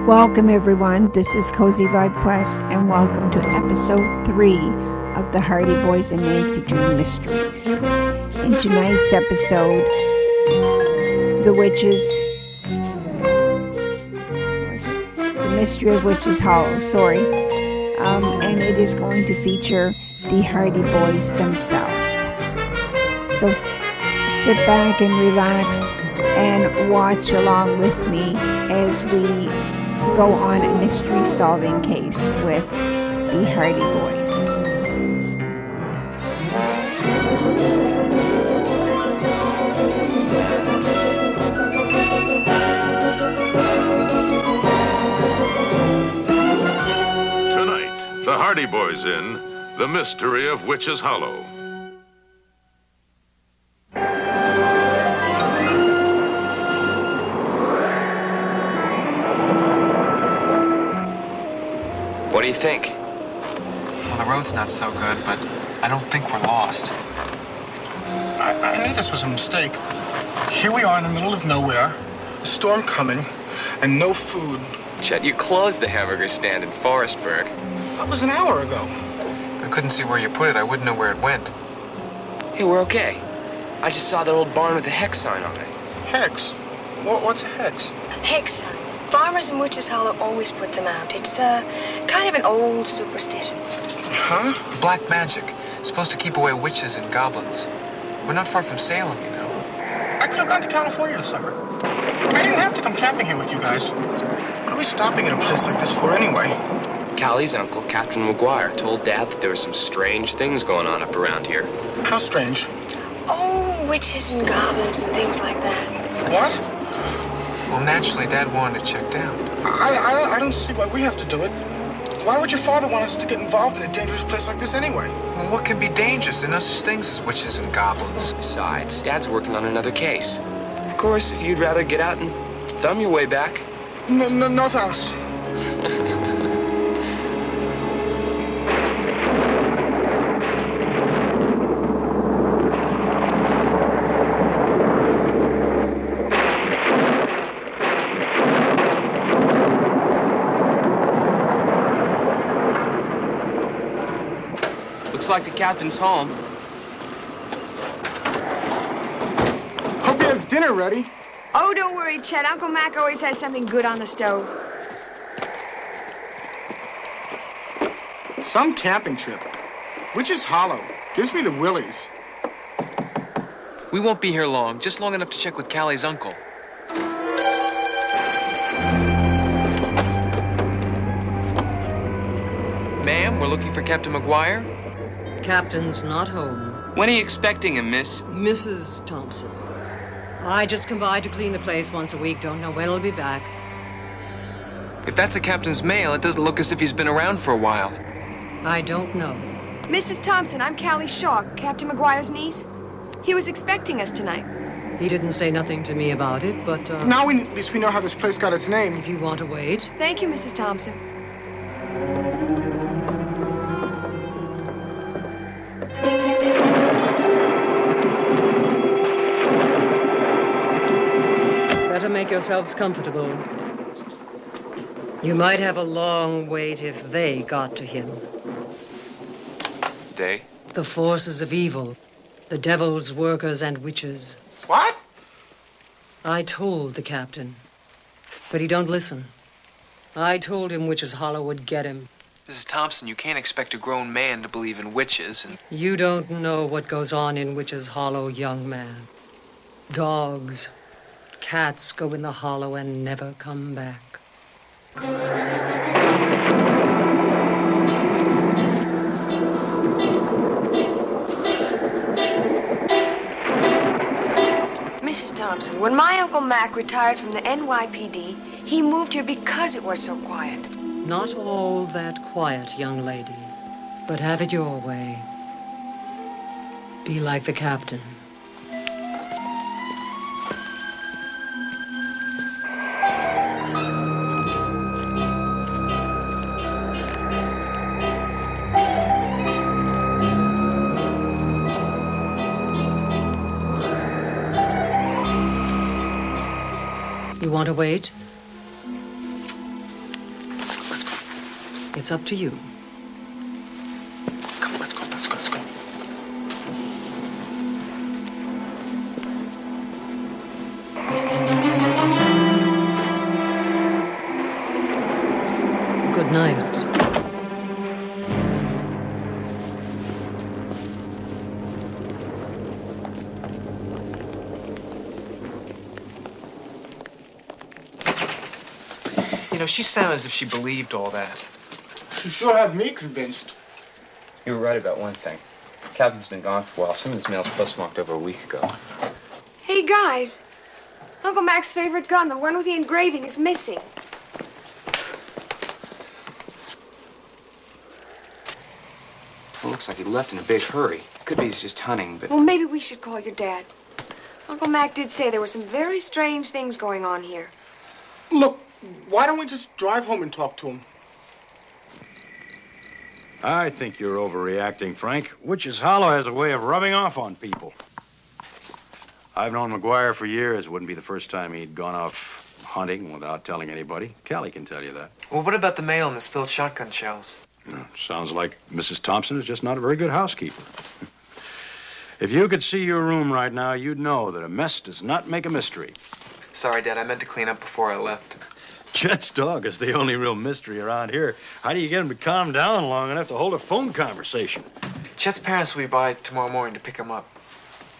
Welcome everyone, this is Cozy Vibe Quest and welcome to episode 3 of the Hardy Boys and Nancy Drew Mysteries. In tonight's episode, The Mystery of Witches Hollow, and it is going to feature the Hardy Boys themselves. So sit back and relax and watch along with me as we go on a mystery solving case with the Hardy Boys. Tonight, the Hardy Boys in The Mystery of Witches Hollow. What do you think? Well, the road's not so good, but I don't think we're lost. I knew this was a mistake. Here we are in the middle of nowhere, a storm coming, and no food. Chet, you closed the hamburger stand in Forestburg. That was an hour ago. If I couldn't see where you put it, I wouldn't know where it went. Hey, we're okay. I just saw that old barn with a hex sign on it. Hex? What's a hex? Hex sign. Farmers in Witches Hollow always put them out. It's kind of an old superstition. Huh? Black magic. Supposed to keep away witches and goblins. We're not far from Salem, you know. I could have gone to California this summer. I didn't have to come camping here with you guys. What are we stopping at a place like this for anyway? Callie's uncle, Captain McGuire, told Dad that there were some strange things going on up around here. How strange? Oh, witches and goblins and things like that. What? Well, naturally, Dad wanted to check down. I don't see why we have to do it. Why would your father want us to get involved in a dangerous place like this anyway? Well, what can be dangerous? There are no such things as witches and goblins. Besides, Dad's working on another case. Of course, if you'd rather get out and thumb your way back. No thanks. Looks like the captain's home. Hope he has dinner ready. Oh, don't worry, Chet. Uncle Mac always has something good on the stove. Some camping trip. Witches Hollow. Gives me the willies. We won't be here long, just long enough to check with Callie's uncle. Ma'am, we're looking for Captain McGuire. Captain's not home. When are you expecting him, miss? Mrs. Thompson. I just come by to clean the place once a week. Don't know when he'll be back. If that's a captain's mail, it doesn't look as if he's been around for a while. I don't know. Mrs. Thompson, I'm Callie Shaw, Captain McGuire's niece. He was expecting us tonight. He didn't say nothing to me about it, but, Now at least we know how this place got its name. if you want to wait. Thank you, Mrs. Thompson. Better make yourselves comfortable. You might have a long wait if they got to him. They? The forces of evil. The devil's workers and witches. What? I told the captain, but he don't listen. I told him Witches Hollow would get him. Mrs. Thompson, you can't expect a grown man to believe in witches and... You don't know what goes on in Witches Hollow, young man. Dogs, cats go in the hollow and never come back. Mrs. Thompson, when my Uncle Mac retired from the NYPD, he moved here because it was so quiet. Not all that quiet, young lady, but have it your way. Be like the captain. You want to wait? It's up to you. Come on, let's go, let's go, let's go. Good night. You know, she sounded as if she believed all that. She sure had me convinced. You were right about one thing. Captain's been gone for a while. Some of this mail's postmarked over a week ago. Hey, guys. Uncle Mac's favorite gun, the one with the engraving, is missing. It looks like he left in a big hurry. Could be he's just hunting, but... Well, maybe we should call your dad. Uncle Mac did say there were some very strange things going on here. Look, why don't we just drive home and talk to him? I think you're overreacting, Frank. Witch's Hollow has a way of rubbing off on people. I've known McGuire for years. Wouldn't be the first time he'd gone off hunting without telling anybody. Callie can tell you that. Well, what about the mail and the spilled shotgun shells? Sounds like Mrs. Thompson is just not a very good housekeeper. If you could see your room right now, you'd know that a mess does not make a mystery. Sorry, Dad, I meant to clean up before I left. Chet's dog is the only real mystery around here. How do you get him to calm down long enough to hold a phone conversation? Chet's parents will be by tomorrow morning to pick him up.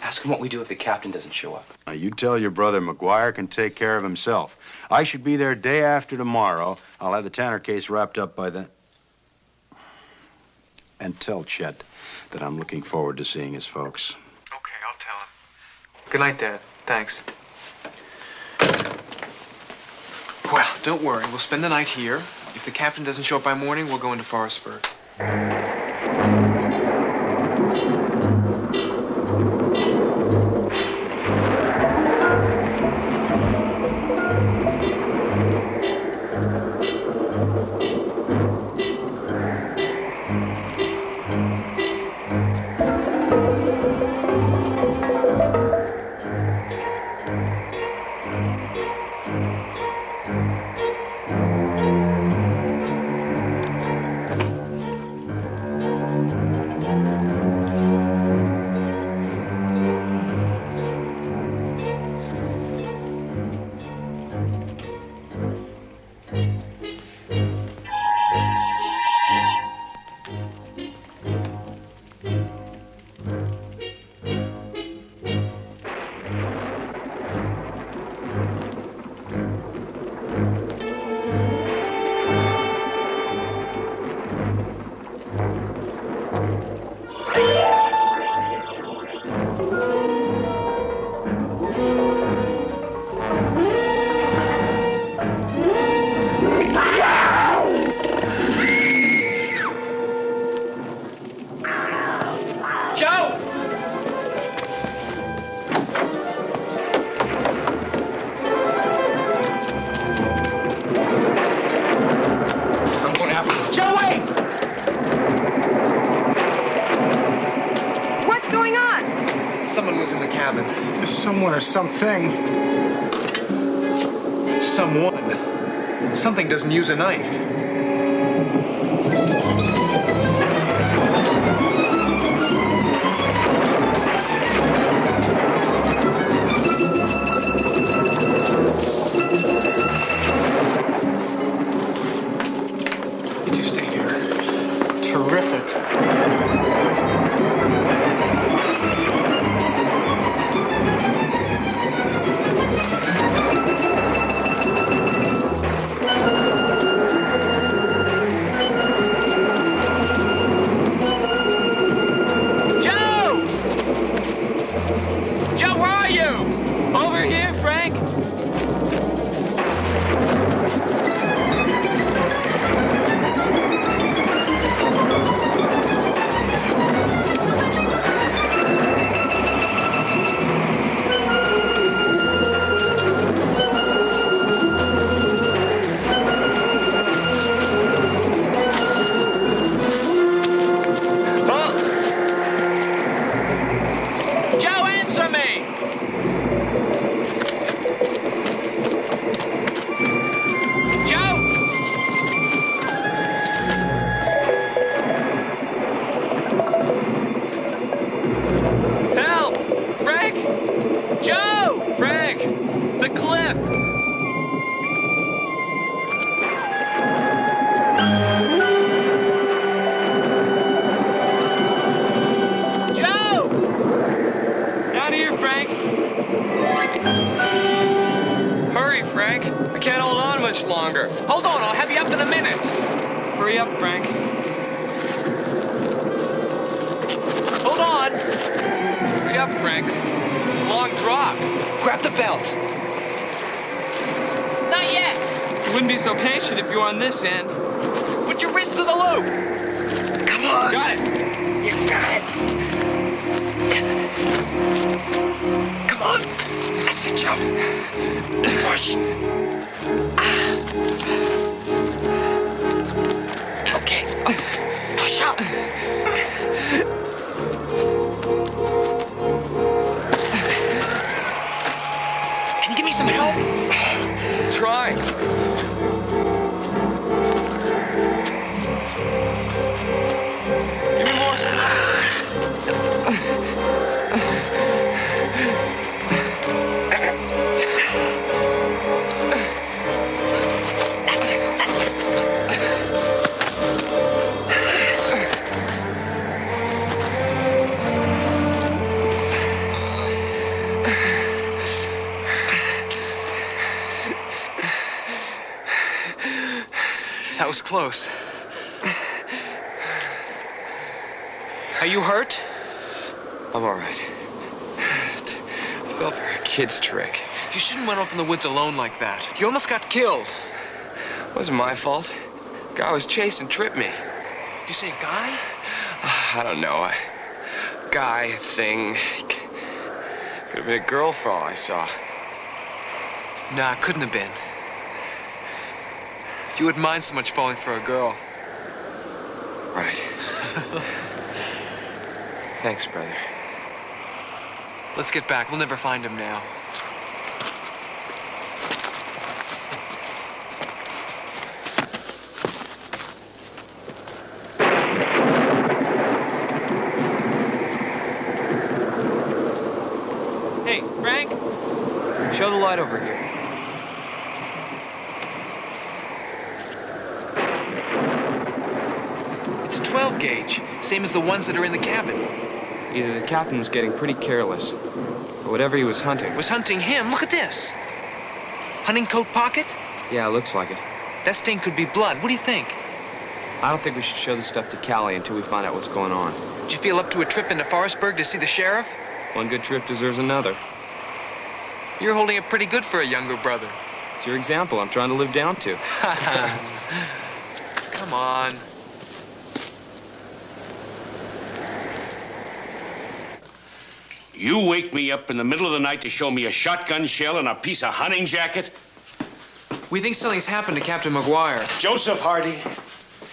Ask him what we do if the captain doesn't show up. Now, you tell your brother McGuire can take care of himself. I should be there day after tomorrow. I'll have the Tanner case wrapped up by then. And tell Chet that I'm looking forward to seeing his folks. Okay, I'll tell him. Good night, Dad. Thanks. Well, don't worry. We'll spend the night here. If the captain doesn't show up by morning, we'll go into Forestburg. Someone was in the cabin. There's someone or something. Someone. Something doesn't use a knife. You just stay here. Terrific. Over here, Frank. Joe, answer me. here, Frank. Hurry, Frank. I can't hold on much longer. Hold on, I'll have you up in a minute. Hurry up, Frank. Hold on. Hurry up, Frank. It's a long drop. Grab the belt. Not yet. You wouldn't be so patient if you were on this end. Put your wrist to the loop. Come on. Got it. You got it. Come on. That's it, Joe. Push. Okay. Push up. Can you give me some help? Try. Give me more slack. That's it. That's it. That was close. Are you hurt? I'm all right. I fell for a kid's trick. You shouldn't run off in the woods alone like that. You almost got killed. It wasn't my fault. Guy was chasing tripped me. You say guy? I don't know. A guy, thing. Could have been a girl for all I saw. Nah, couldn't have been. You wouldn't mind so much falling for a girl. Right. Thanks, brother. Let's get back. We'll never find him now. Hey, Frank. Show the light over here. It's a 12 gauge, same as the ones that are in the cabin. Either the captain was getting pretty careless, or whatever he was hunting. Was hunting him. Look at this. Hunting coat pocket? Yeah, it looks like it. That stain could be blood. What do you think? I don't think we should show this stuff to Callie until we find out what's going on. Did you feel up to a trip into Forestburg to see the sheriff? One good trip deserves another. You're holding it pretty good for a younger brother. It's your example I'm trying to live down to. Come on. You wake me up in the middle of the night to show me a shotgun shell and a piece of hunting jacket? We think something's happened to Captain McGuire. Joseph Hardy,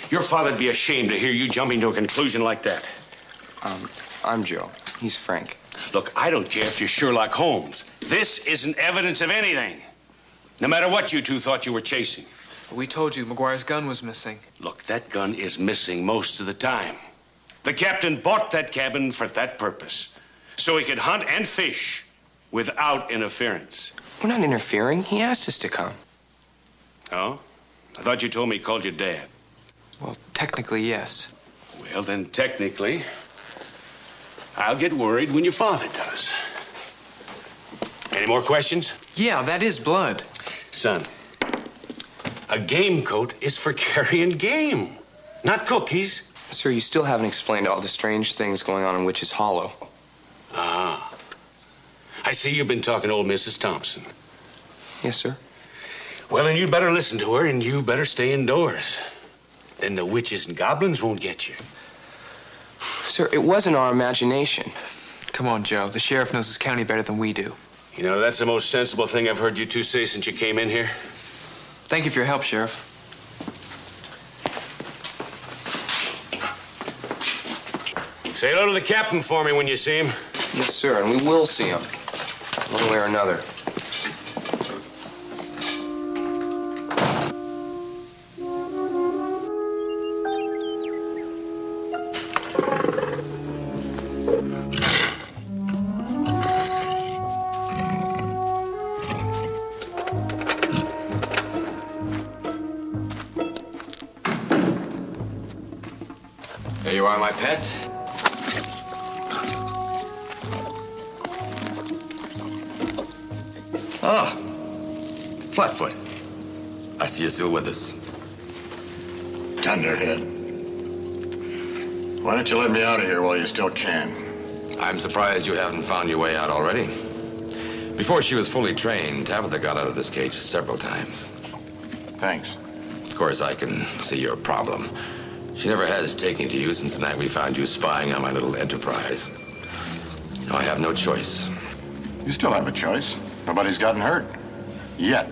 your father'd be ashamed to hear you jumping to a conclusion like that. I'm Joe. He's Frank. Look, I don't care if you're Sherlock Holmes. This isn't evidence of anything. No matter what you two thought you were chasing. We told you McGuire's gun was missing. Look, that gun is missing most of the time. The captain bought that cabin for that purpose, so he could hunt and fish without interference. We're not interfering. He asked us to come. Oh? I thought you told me he called your dad. Well, technically, yes. Well, then, technically, I'll get worried when your father does. Any more questions? Yeah, that is blood. Son, a game coat is for carrying game, not cookies. Sir, you still haven't explained all the strange things going on in Witch's Hollow. Ah. I see you've been talking to old Mrs. Thompson. Yes, sir. Well, then you'd better listen to her, and you better stay indoors. Then the witches and goblins won't get you. Sir, it wasn't our imagination. Come on, Joe. The sheriff knows his county better than we do. You know, that's the most sensible thing I've heard you two say since you came in here. Thank you for your help, Sheriff. Say hello to the captain for me when you see him. Yes, sir, and we will see him. One way or another. There you are, my pet. Ah, Flatfoot. I see you're still with us. Tenderhead. Why don't you let me out of here while you still can? I'm surprised you haven't found your way out already. Before she was fully trained, Tabitha got out of this cage several times. Thanks. Of course, I can see your problem. She never has taken to you since the night we found you spying on my little enterprise. Now, I have no choice. You still have a choice. Nobody's gotten hurt. Yet.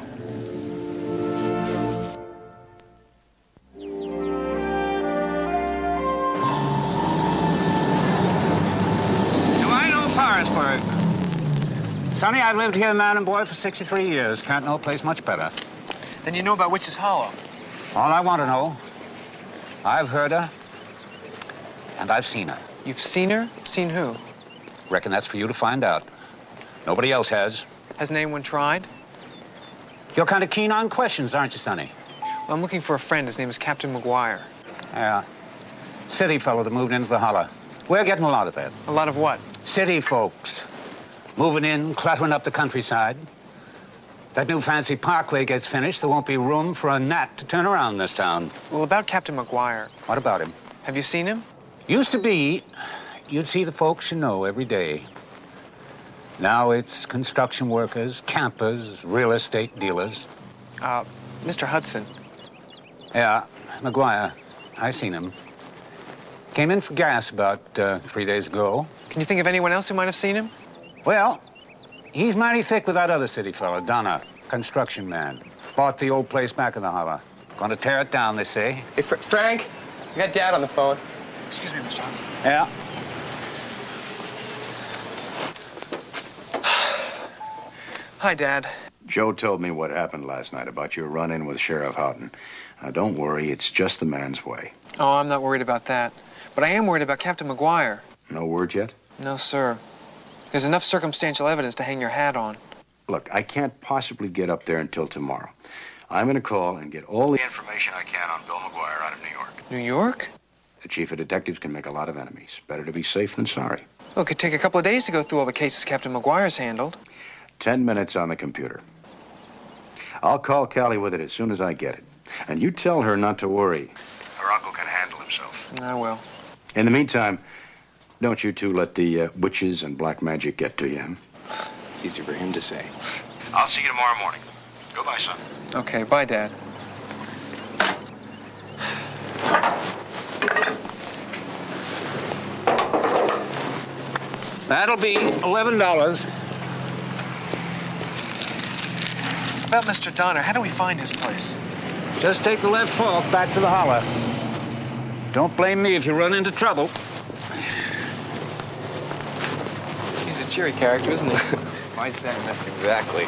Sonny, I've lived here, man and boy, for 63 years. Can't know a place much better. Then you know about Witch's Hollow. All I want to know, I've heard her, and I've seen her. You've seen her? Seen who? Reckon that's for you to find out. Nobody else has. Hasn't anyone tried? You're kind of keen on questions, aren't you, Sonny? Well, I'm looking for a friend. His name is Captain McGuire. Yeah. City fellow that moved into the holler. We're getting a lot of that. A lot of what? City folks. Moving in, cluttering up the countryside. That new fancy parkway gets finished, there won't be room for a gnat to turn around in this town. Well, about Captain McGuire. What about him? Have you seen him? Used to be, you'd see the folks you know every day. Now it's construction workers, campers, real estate dealers. Mr. Hudson. Yeah, McGuire. I seen him. Came in for gas about 3 days ago. Can you think of anyone else who might have seen him? Well, he's mighty thick with that other city fella, Donna, construction man. Bought the old place back in the holler. Gonna tear it down, they say. Hey, Frank, I got Dad on the phone. Excuse me, Mr. Hudson. Yeah. Hi, Dad. Joe told me what happened last night about your run-in with Sheriff Houghton. Now, don't worry, it's just the man's way. Oh, I'm not worried about that. But I am worried about Captain McGuire. No word yet? No, sir. There's enough circumstantial evidence to hang your hat on. Look, I can't possibly get up there until tomorrow. I'm going to call and get all the information I can on Bill McGuire out of New York. New York? The chief of detectives can make a lot of enemies. Better to be safe than sorry. Well, it could take a couple of days to go through all the cases Captain McGuire's handled. 10 minutes on the computer. I'll call Callie with it as soon as I get it. And you tell her not to worry. Her uncle can handle himself. I will. In the meantime, don't you two let the witches and black magic get to you. It's easy for him to say. I'll see you tomorrow morning. Goodbye, son. Okay, bye, Dad. That'll be $11. About Mr. Donner, how do we find his place? Just take the left fork back to the holler. Don't blame me if you run into trouble. He's a cheery character, isn't he? My second. That's exactly.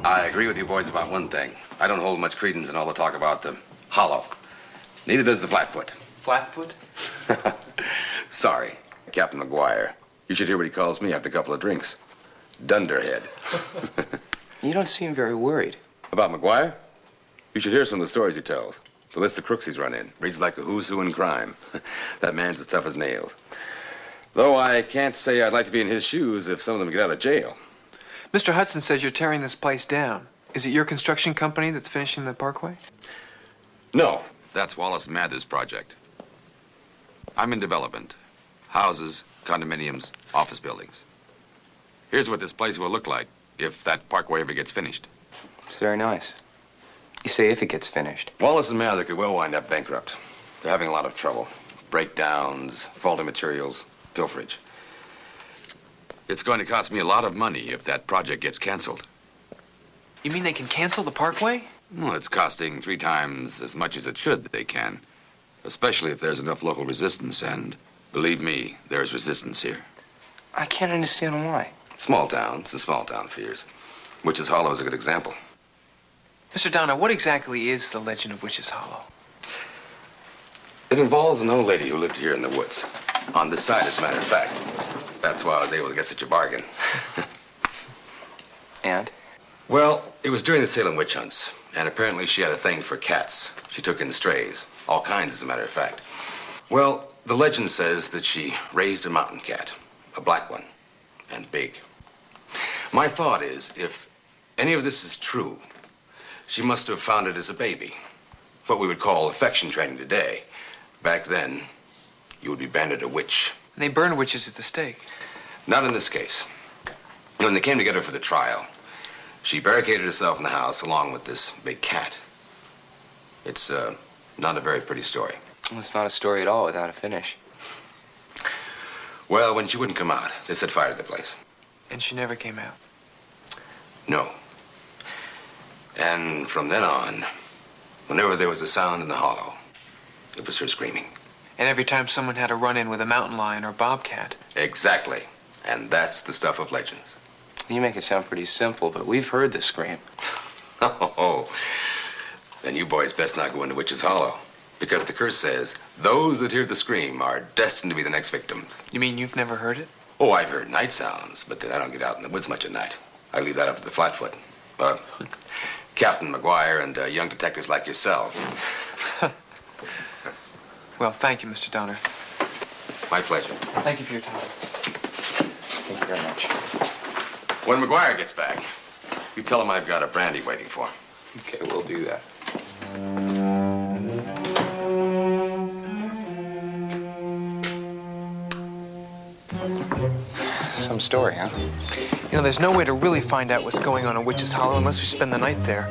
I agree with you boys about one thing. I don't hold much credence in all the talk about the hollow. Neither does the Flatfoot. Flatfoot? Sorry, Captain McGuire. You should hear what he calls me after a couple of drinks. Dunderhead. You don't seem very worried. About McGuire? You should hear some of the stories he tells. The list of crooks he's run in. Reads like a who's who in crime. That man's as tough as nails. Though I can't say I'd like to be in his shoes if some of them get out of jail. Mr. Hudson says you're tearing this place down. Is it your construction company that's finishing the parkway? No, that's Wallace Mather's project. I'm in development. Houses, condominiums, office buildings. Here's what this place will look like if that parkway ever gets finished. It's very nice. You say if it gets finished. Wallace and Mather could well wind up bankrupt. They're having a lot of trouble. Breakdowns, faulty materials, pilferage. It's going to cost me a lot of money if that project gets canceled. You mean they can cancel the parkway? Well, it's costing 3 times as much as it should, they can. Especially if there's enough local resistance, and believe me, there's resistance here. I can't understand why. Small town. It's a small town fears. Witch's Hollow is a good example. Mr. Donner, what exactly is the legend of Witch's Hollow? It involves an old lady who lived here in the woods. On this side, as a matter of fact. That's why I was able to get such a bargain. And? Well, it was during the Salem witch hunts, And apparently she had a thing for cats. She took in strays. All kinds, as a matter of fact. Well, the legend says that she raised a mountain cat. A black one. And big. My thought is, if any of this is true, she must have found it as a baby. What we would call affection training today. Back then, you would be branded a witch. And they burn witches at the stake. Not in this case. When they came together for the trial, she barricaded herself in the house along with this big cat. It's not a very pretty story. Well, it's not a story at all without a finish. Well, when she wouldn't come out, they set fire to the place. And she never came out. No. And from then on, whenever there was a sound in the hollow, it was her screaming. And every time someone had a run-in with a mountain lion or bobcat. Exactly. And that's the stuff of legends. You make it sound pretty simple, but we've heard the scream. Oh, then you boys best not go into Witch's Hollow. Because the curse says, those that hear the scream are destined to be the next victims. You mean you've never heard it? Oh, I've heard night sounds, but then I don't get out in the woods much at night. I leave that up to the Flatfoot. Captain McGuire and young detectives like yourselves. Well, thank you, Mr. Donner. My pleasure. Thank you for your time. Thank you very much. When McGuire gets back, you tell him I've got a brandy waiting for him. Okay, we'll do that. Some story, huh? You know, there's no way to really find out what's going on in Witch's Hollow unless we spend the night there.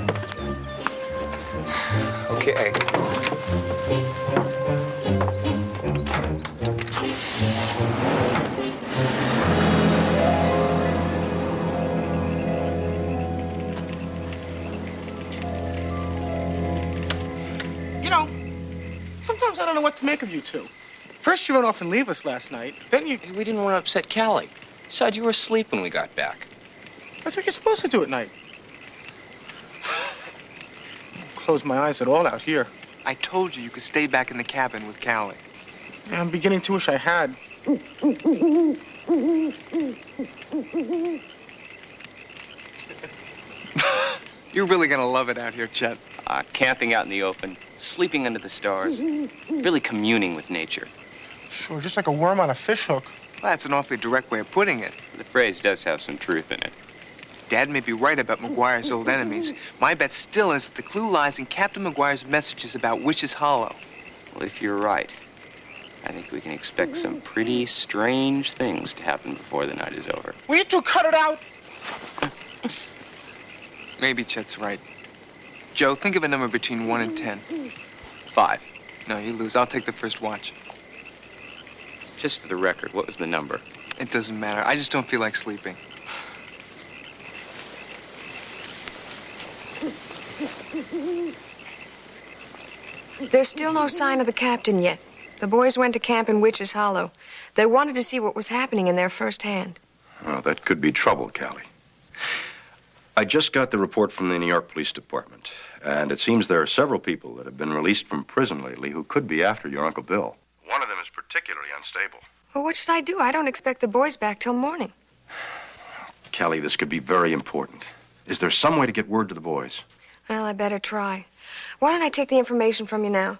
Okay. You know, sometimes I don't know what to make of you two. First you run off and leave us last night, then you... Hey, we didn't want to upset Callie. Besides, you were asleep when we got back. That's what you're supposed to do at night. Close my eyes at all out here. I told you could stay back in the cabin with Callie. Yeah, I'm beginning to wish I had. You're really gonna love it out here, Chet. Camping out in the open, sleeping under the stars, really communing with nature. Sure, just like a worm on a fishhook. Well, that's an awfully direct way of putting it. The phrase does have some truth in it. Dad may be right about McGuire's old enemies. My bet still is that the clue lies in Captain McGuire's messages about Witch's Hollow. Well, if you're right, I think we can expect some pretty strange things to happen before the night is over. Will you two cut it out? Maybe Chet's right. Joe, think of a number between 1 and 10. 5. No, you lose. I'll take the first watch. Just for the record, what was the number? It doesn't matter. I just don't feel like sleeping. There's still no sign of the captain yet. The boys went to camp in Witch's Hollow. They wanted to see what was happening in there firsthand. Oh, that could be trouble, Callie. I just got the report from the New York Police Department, and it seems there are several people that have been released from prison lately who could be after your Uncle Bill. One of them is particularly unstable. Well, what should I do? I don't expect the boys back till morning. Callie, this could be very important. Is there some way to get word to the boys? Well, I better try. Why don't I take the information from you now?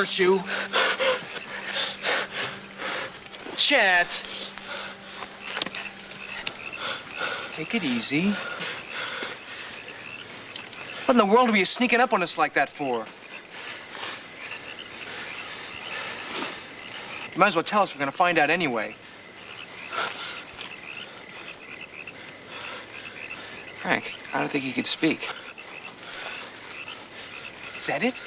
hurt you. Chet. Take it easy. What in the world were you sneaking up on us like that for? You might as well tell us. We're gonna find out anyway. Frank, I don't think he could speak. Is that it?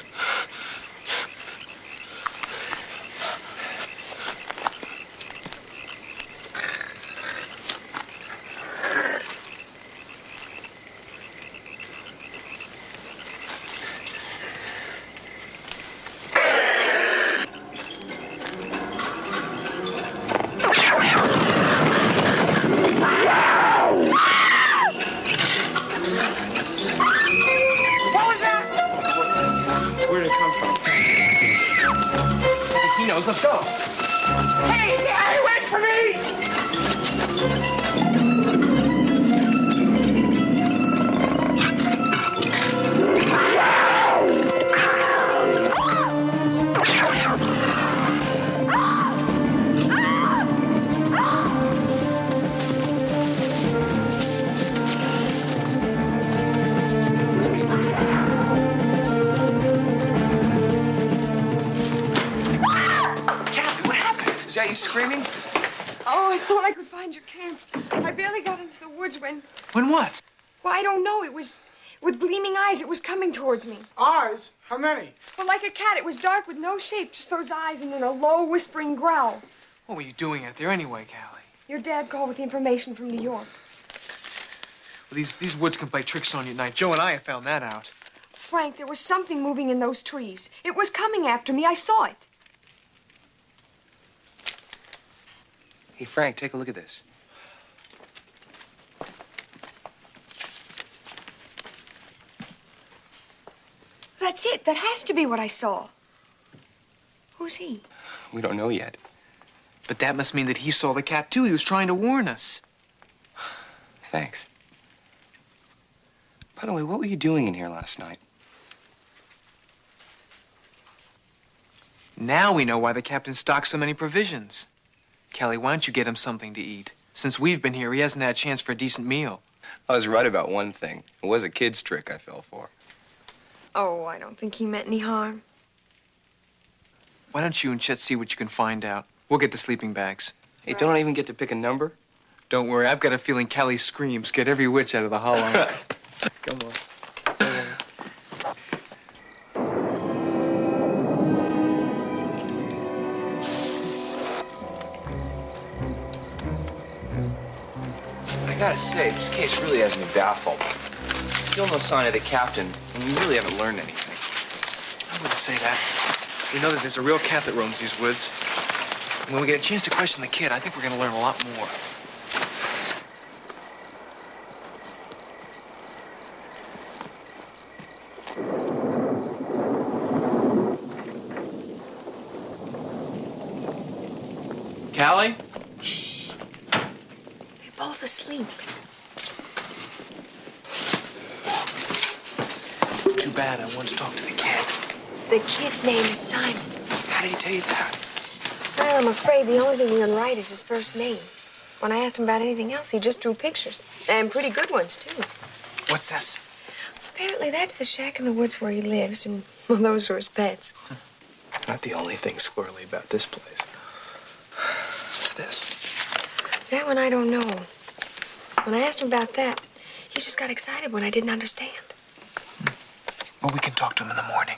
Let's go. Hey, wait for me! Is that you screaming? Oh, I thought I could find your camp. I barely got into the woods when... When what? Well, I don't know. It was with gleaming eyes. It was coming towards me. Eyes? How many? Well, like a cat. It was dark with no shape, just those eyes and then a low, whispering growl. What were you doing out there anyway, Callie? Your dad called with the information from New York. Well, these woods can play tricks on you at night. Joe and I have found that out. Frank, there was something moving in those trees. It was coming after me. I saw it. Hey, Frank, take a look at this. That's it. That has to be what I saw. Who's he? We don't know yet. But that must mean that he saw the cat, too. He was trying to warn us. Thanks. By the way, what were you doing in here last night? Now we know why the captain stocked so many provisions. Callie, why don't you get him something to eat? Since we've been here, he hasn't had a chance for a decent meal. I was right about one thing. It was a kid's trick I fell for. Oh, I don't think he meant any harm. Why don't you and Chet see what you can find out? We'll get the sleeping bags. Hey, don't I even get to pick a number? Don't worry, I've got a feeling Callie's screams scared every witch out of the hollow. Come on. I gotta say, this case really has me baffled. Still no sign of the captain, and we really haven't learned anything. I'm gonna say that. We know that there's a real cat that roams these woods. And when we get a chance to question the kid, I think we're gonna learn a lot more. Callie? Shh. They're both asleep. Too bad. I wanted to talk to the kid. The kid's name is Simon. How did he tell you that? Well, I'm afraid the only thing we can write is his first name. When I asked him about anything else, he just drew pictures. And pretty good ones, too. What's this? Apparently, that's the shack in the woods where he lives, and well, those are his pets. Not the only thing squirrely about this place. What's this? That one I don't know. When I asked him about that, he just got excited when I didn't understand. Well, we can talk to him in the morning.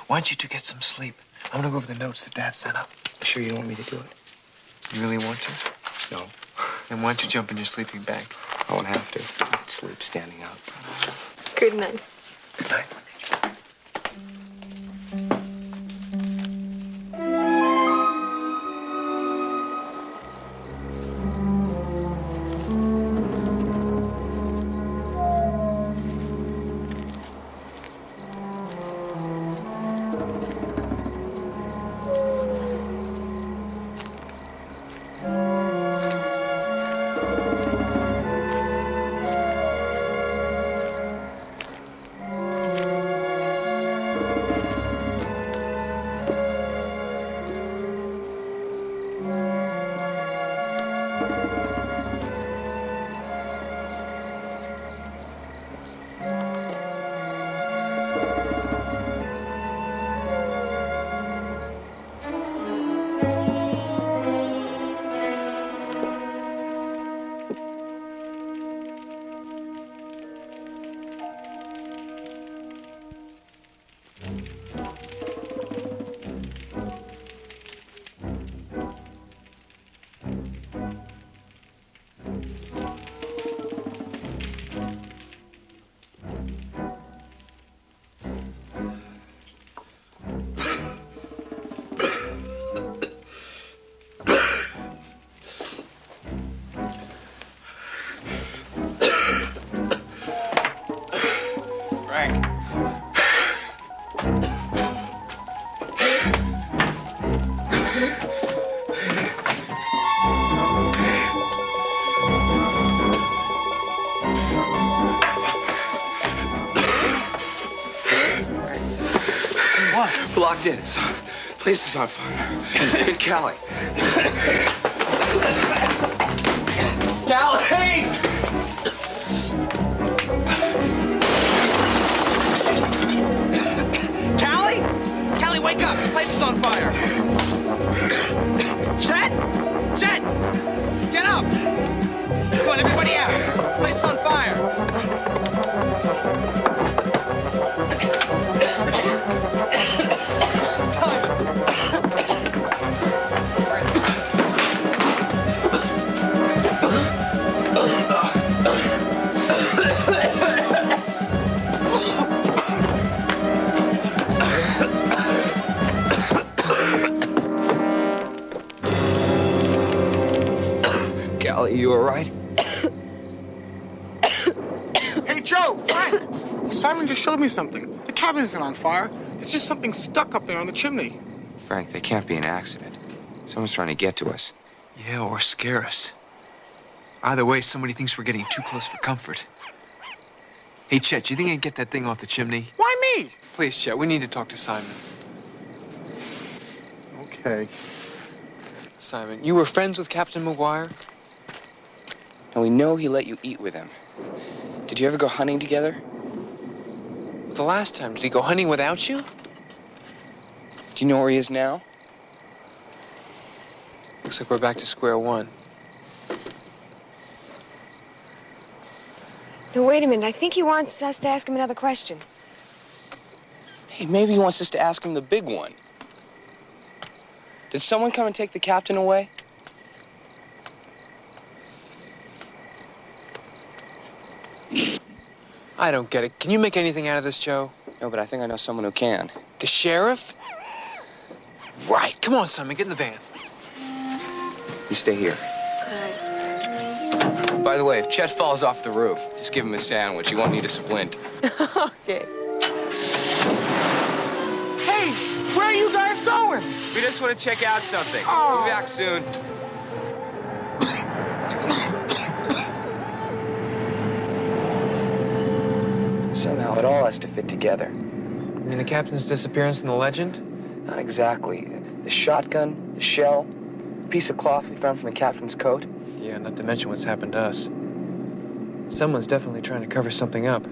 Why don't you two get some sleep? I'm gonna go over the notes that Dad sent up. Sure you don't want me to do it? You really want to? No. Then why don't you jump in your sleeping bag? I won't have to. I'd sleep standing up. Good night. Good night. locked in. The place is on fire. Get Callie. Callie! Callie? Callie, wake up! The place is on fire. Chet? Chet! Get up! Come on, everybody out. The place is on fire. Callie, you all right? Hey, Joe, Frank! Simon just showed me something. The cabin isn't on fire. It's just something stuck up there on the chimney. Frank, that can't be an accident. Someone's trying to get to us. Yeah, or scare us. Either way, somebody thinks we're getting too close for comfort. Hey, Chet, do you think I can get that thing off the chimney? Why me? Please, Chet, we need to talk to Simon. Okay. Simon, you were friends with Captain McGuire? And we know he let you eat with him. Did you ever go hunting together? The last time, did he go hunting without you? Do you know where he is now? Looks like we're back to square one. Now, wait a minute. I think he wants us to ask him another question. Hey, maybe he wants us to ask him the big one. Did someone come and take the captain away? I don't get it. Can you make anything out of this, Joe? No, but I think I know someone who can. The sheriff? Right. Come on, Simon, get in the van. You stay here. By the way, if Chet falls off the roof, just give him a sandwich. He won't need a splint. Okay. Hey, where are you guys going? We just want to check out something. Oh. We'll be back soon. Somehow it all has to fit together. You mean the captain's disappearance in the legend? Not exactly. The shotgun, the shell, a piece of cloth we found from the captain's coat. Yeah, not to mention what's happened to us. Someone's definitely trying to cover something up.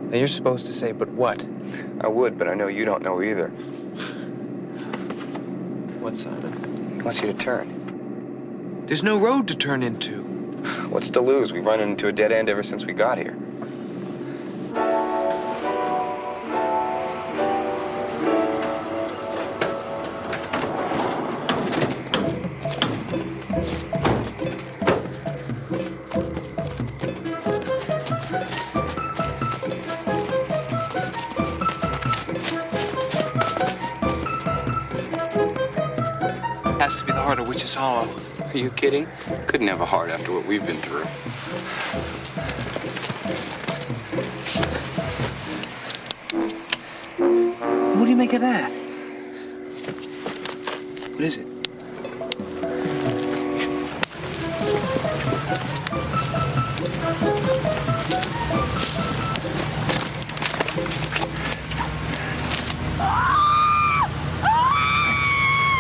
Now, you're supposed to say, but what? I would, but I know you don't know either. What, Simon? He wants you to turn. There's no road to turn into. What's to lose? We've run into a dead end ever since we got here. Has to be the heart of Witch's Hollow. Are you kidding? Couldn't have a heart after what we've been through. What do you make of that? What is it?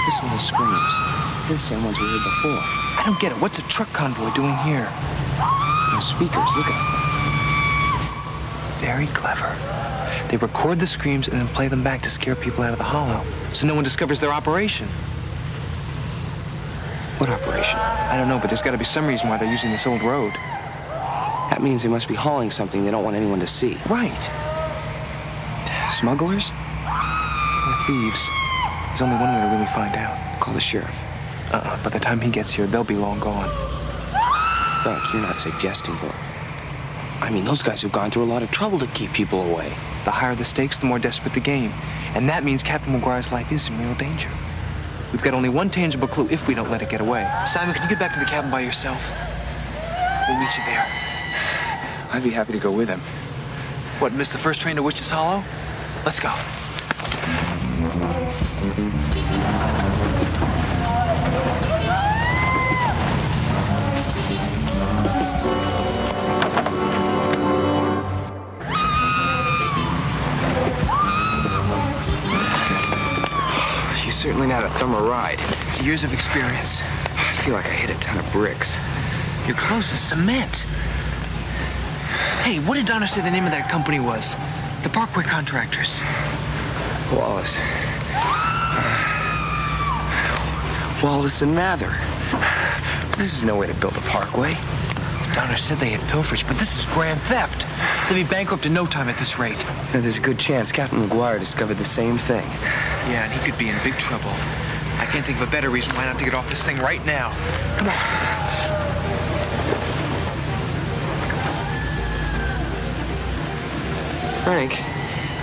Listen to those screams. They're the same ones we heard before. I don't get it. What's a truck convoy doing here? The speakers, look at them. Very clever. They record the screams and then play them back to scare people out of the hollow, so no one discovers their operation. What operation? I don't know, but there's got to be some reason why they're using this old road. That means they must be hauling something they don't want anyone to see. Right. Smugglers? Or thieves. There's only one way to really find out. Call the sheriff. By the time he gets here, they'll be long gone. Frank, you're not suggesting that. I mean, those guys have gone through a lot of trouble to keep people away. The higher the stakes, the more desperate the game. And that means Captain McGuire's life is in real danger. We've got only one tangible clue if we don't let it get away. Simon, can you get back to the cabin by yourself? We'll meet you there. I'd be happy to go with him. What, miss the first train to Witch's Hollow? Let's go. learn how to thumb a ride. It's years of experience. I feel like I hit a ton of bricks. Your clothes is cement. Hey, what did Donna say the name of that company was? The Parkway Contractors. Wallace. Wallace and Mather. This is no way to build a parkway. Donna said they had pilferage, but this is grand theft. They'll be bankrupt in no time at this rate. You know, there's a good chance Captain McGuire discovered the same thing. Yeah, and he could be in big trouble. I can't think of a better reason why not to get off this thing right now. Come on. Frank,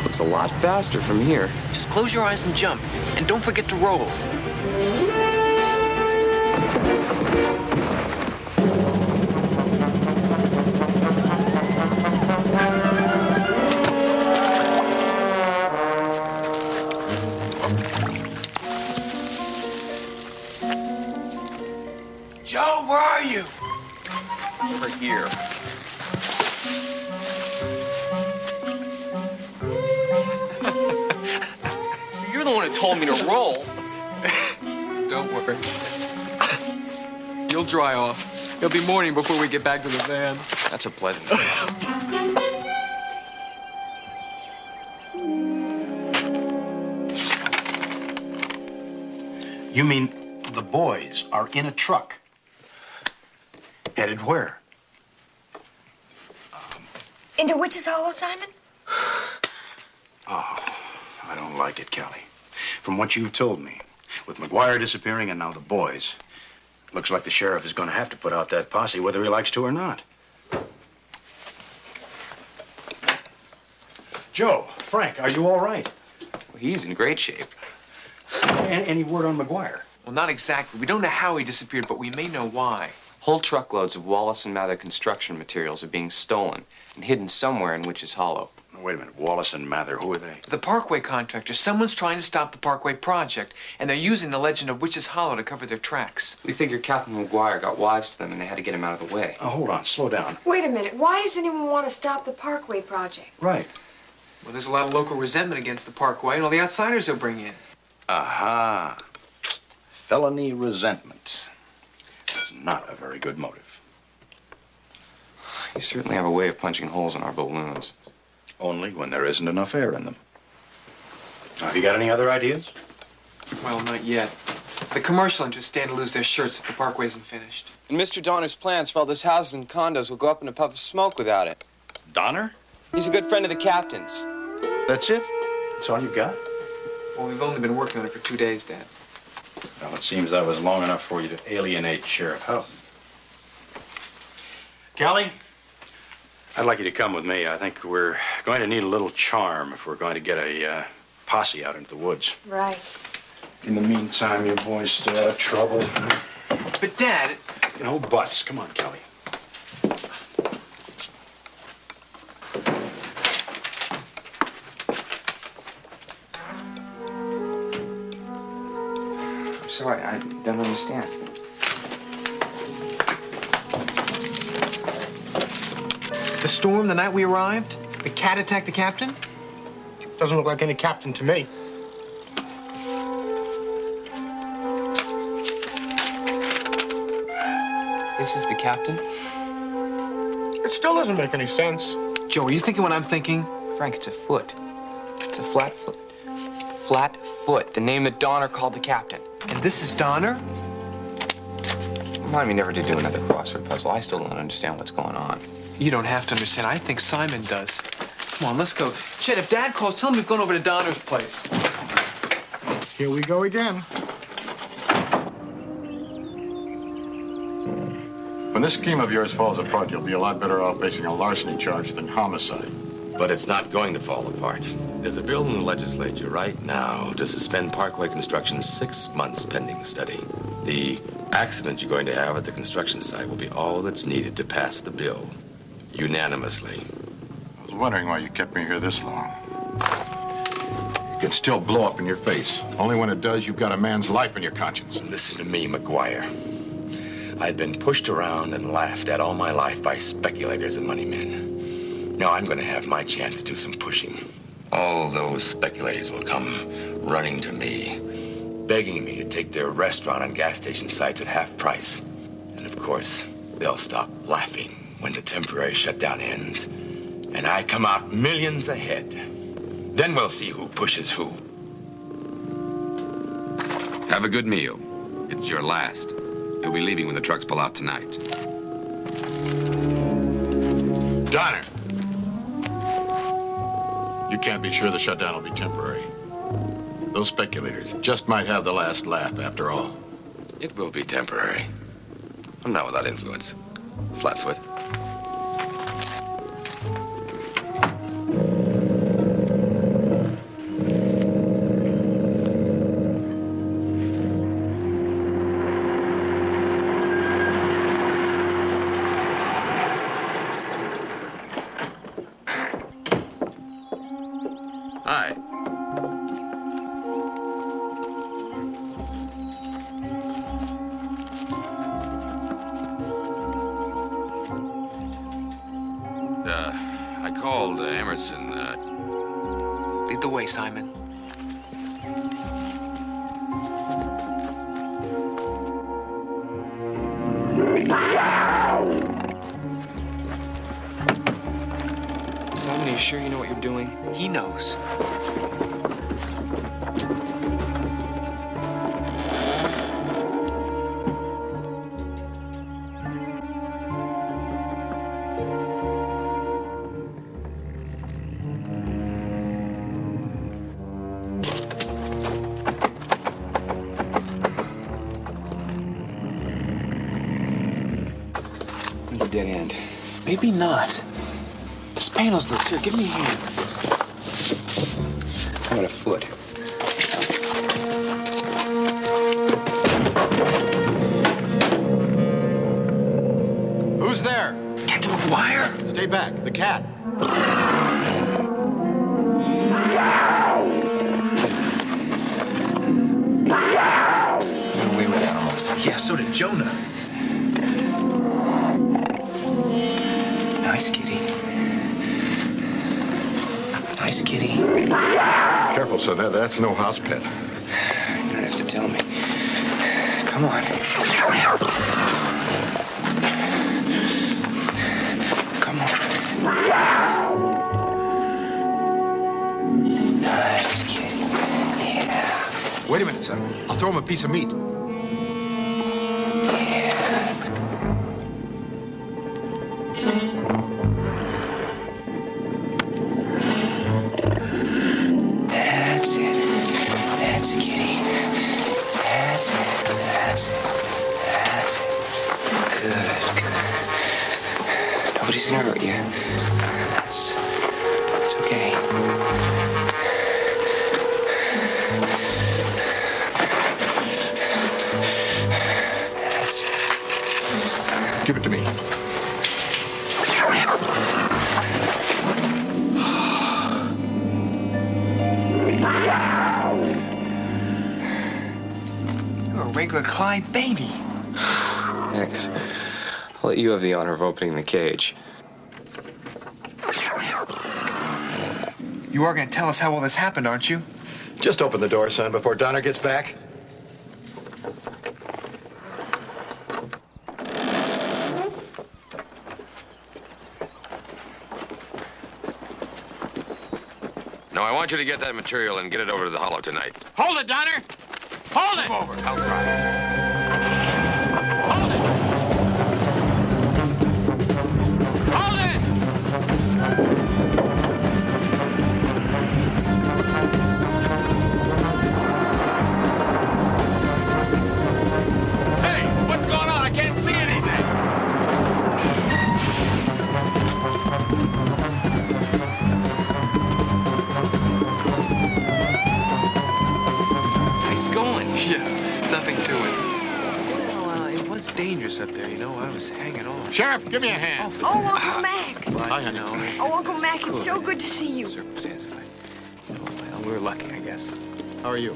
looks a lot faster from here. Just close your eyes and jump. And don't forget to roll. Joe, where are you? Over here. You're the one who told me to roll. Don't worry. You'll dry off. It'll be morning before we get back to the van. That's a pleasant thing. You mean the boys are in a truck? Headed where? Into Witch's Hollow, Simon? Oh, I don't like it, Kelly. From what you've told me, with McGuire disappearing and now the boys, looks like the sheriff is going to have to put out that posse whether he likes to or not. Joe, Frank, are you all right? Well, he's in great shape. Any word on McGuire? Well, not exactly. We don't know how he disappeared, but we may know why. Whole truckloads of Wallace and Mather construction materials are being stolen and hidden somewhere in Witch's Hollow. Wait a minute. Wallace and Mather, who are they? The Parkway Contractors. Someone's trying to stop the Parkway project, and they're using the legend of Witch's Hollow to cover their tracks. We figure Captain McGuire got wise to them and they had to get him out of the way. Oh, hold on. Slow down. Wait a minute. Why does anyone want to stop the Parkway project? Right. Well, there's a lot of local resentment against the Parkway and all the outsiders they'll bring in. Aha. Felony resentment. That's not a very good motive. You certainly have a way of punching holes in our balloons. Only when there isn't enough air in them. Now, have you got any other ideas? Well, not yet. The commercial interests stand to lose their shirts if the Parkway isn't finished. And Mr. Donner's plans for all those houses and condos will go up in a puff of smoke without it. Donner? He's a good friend of the captain's. That's it? That's all you've got? Well, we've only been working on it for 2 days, Dad. Well, it seems that was long enough for you to alienate Sheriff Houghton. Callie, I'd like you to come with me. I think we're going to need a little charm if we're going to get a posse out into the woods. Right. In the meantime, you boys stay out of trouble. But, Dad... No buts. Come on, Kelly. I'm sorry, I don't understand. The storm the night we arrived? The cat attacked the captain? Doesn't look like any captain to me. This is the captain? It still doesn't make any sense. Joe, are you thinking what I'm thinking? Frank, it's a foot. It's a flat foot. Flat foot, the name that Donner called the captain. And this is Donner? Remind me never to do another crossword puzzle. I still don't understand what's going on. You don't have to understand. I think Simon does. Come on, let's go. Chet, if Dad calls, tell him we've gone over to Donner's place. Here we go again. When this scheme of yours falls apart, you'll be a lot better off facing a larceny charge than homicide. But it's not going to fall apart. There's a bill in the legislature right now to suspend Parkway construction 6 months pending study. The accident you're going to have at the construction site will be all that's needed to pass the bill unanimously. I was wondering why you kept me here this long. It can still blow up in your face. Only when it does, you've got a man's life in your conscience. Listen to me, McGuire. I've been pushed around and laughed at all my life by speculators and money men. Now I'm going to have my chance to do some pushing. All those speculators will come running to me, begging me to take their restaurant and gas station sites at half price. And of course, they'll stop laughing when the temporary shutdown ends, and I come out millions ahead. Then we'll see who pushes who. Have a good meal. It's your last. You'll be leaving when the trucks pull out tonight. Donner! You can't be sure the shutdown will be temporary. Those speculators just might have the last laugh after all. It will be temporary. I'm not without influence. Flatfoot. Hi. I called Emerson. Lead the way, Simon. Simon, are you sure you know what you're doing? He knows. Dead end. Maybe not. This panel's loose. Here, give me a hand. How about a foot? Who's there? Captain McGuire? Stay back. The cat. Got away with animals. Yeah, so did Jonah. Nice kitty. Nice kitty. Careful, son. That's no house pet. You don't have to tell me. Come on. Come on. Nice kitty. Yeah. Wait a minute, son. I'll throw him a piece of meat. That's it. That's it, kitty. That's it. That's it. That's it. Good, good. Nobody's gonna hurt you. It's okay. That's it. Give it to me. You're a regular Clyde baby. Thanks. I'll let you have the honor of opening the cage. You are going to tell us how all this happened, aren't you? Just open the door, son, before Donner gets back. No, I want you to get that material and get it over to the Hollow tonight. Hold it, Donner! Hold it! Move over. I'll try. Dangerous up there, you know. I was hanging on. Sheriff, give me a hand. Oh, Uncle Mac. Hi, honey. Oh, Uncle Mac, it's so good to see you. Circumstances, well, we were lucky, I guess. How are you?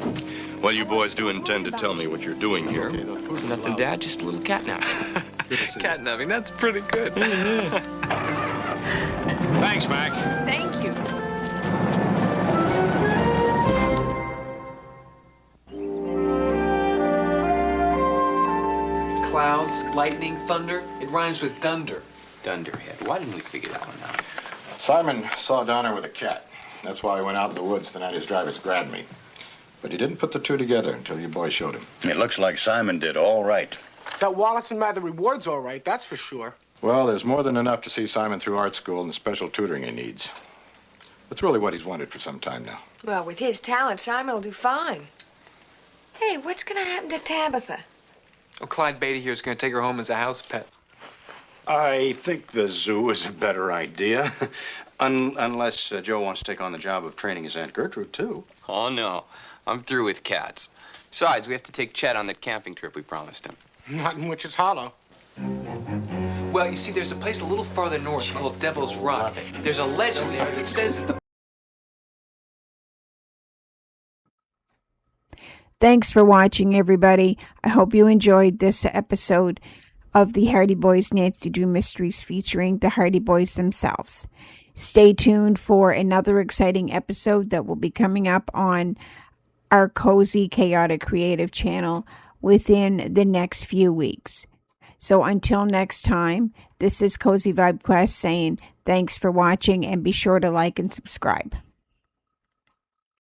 Well, you boys do intend to tell me what you're doing here. Nothing, Dad. Just a little catnapping. Catnapping, that's pretty good. Thanks, Mac. Thank you. clouds, lightning, thunder. It rhymes with dunder. Dunderhead. Why didn't we figure that one out? Simon saw Donner with a cat. That's why he went out in the woods the night his drivers grabbed me. But he didn't put the two together until you boys showed him. It looks like Simon did all right. That Wallace and Mather reward's all right, that's for sure. Well, there's more than enough to see Simon through art school and the special tutoring he needs. That's really what he's wanted for some time now. Well, with his talent, Simon will do fine. Hey, what's going to happen to Tabitha? Oh, Clyde Beatty here is going to take her home as a house pet. I think the zoo is a better idea. Unless Joe wants to take on the job of training his Aunt Gertrude, too. Oh, no. I'm through with cats. Besides, we have to take Chet on that camping trip we promised him. Not in Witch's Hollow. Well, you see, there's a place a little farther north called Devil's Rock. There's a legend there that says that the... Thanks for watching, everybody. I hope you enjoyed this episode of the Hardy Boys Nancy Drew Mysteries featuring the Hardy Boys themselves. Stay tuned for another exciting episode that will be coming up on our Cozy Chaotic Creative channel within the next few weeks. So until next time, this is Cozy Vibe Quest saying thanks for watching and be sure to like and subscribe.